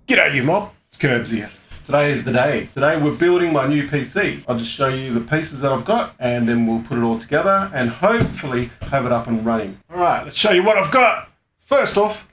G'day you mob, it's Kurbs here. Today is the day. Today we're building my new PC. I'll just show you the pieces that I've got and then we'll put it all together and hopefully have it up and running. Alright, let's show you what I've got. First off,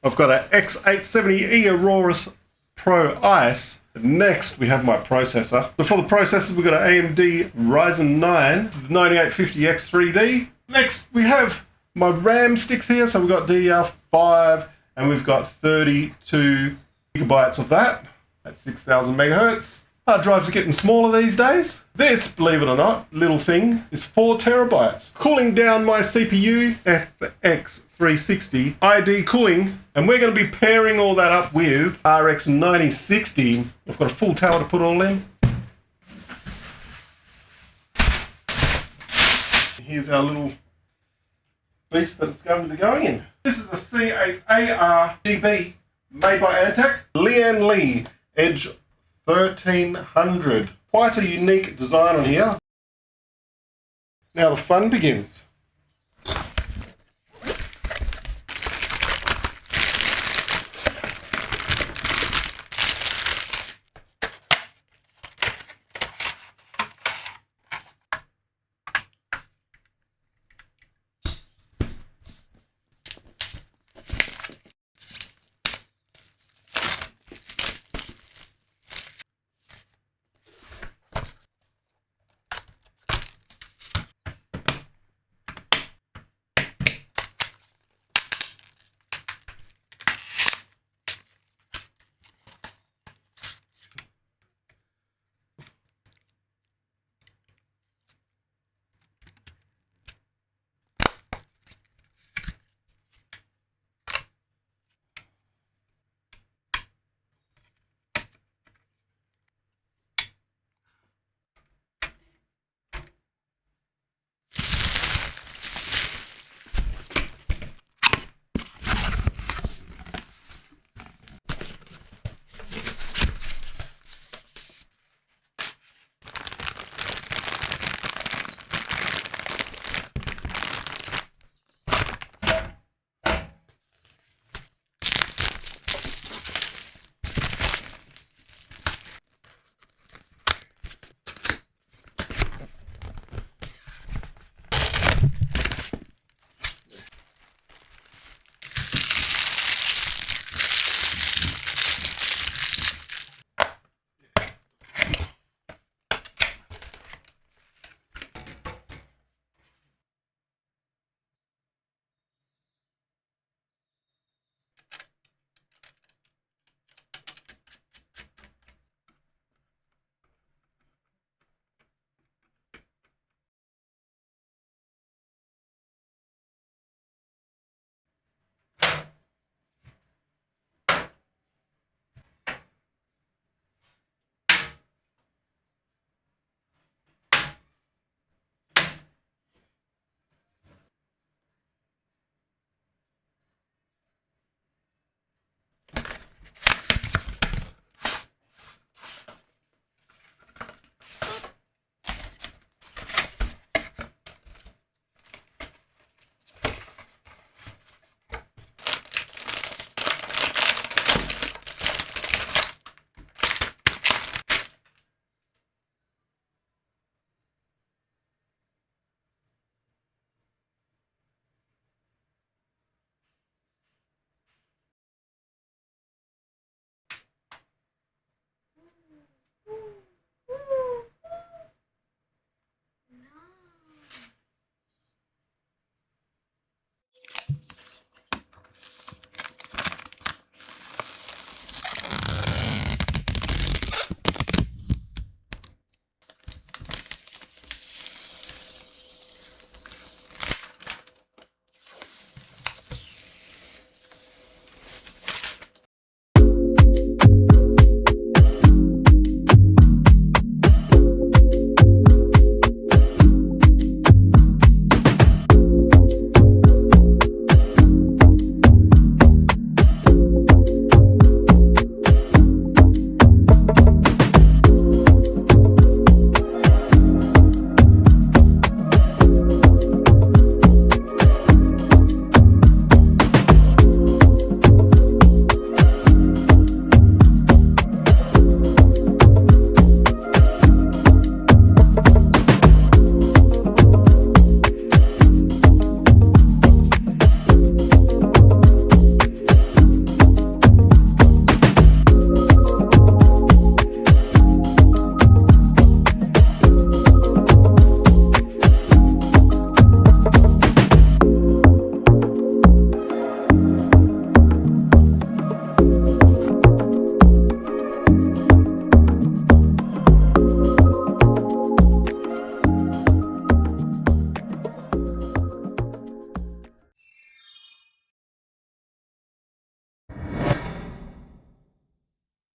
I've got an X870E Aorus Pro Ice. Next we have my processor. So for the processors we've got an AMD Ryzen 9, the 9850X3D. Next we have my RAM sticks here. So we've got DDR5 and we've got 32 gigabytes of that at 6,000 megahertz. Hard drives are getting smaller these days. This, believe it or not, little thing is 4 terabytes. Cooling down my CPU, FX360 ID cooling, and we're going to be pairing all that up with RX 9060. I've got a full tower to put all in. Here's our little beast that's going to be going in. This is a C8 ARGB made by Antec, Lian Edge 1300. Quite a unique design on here. Now the fun begins.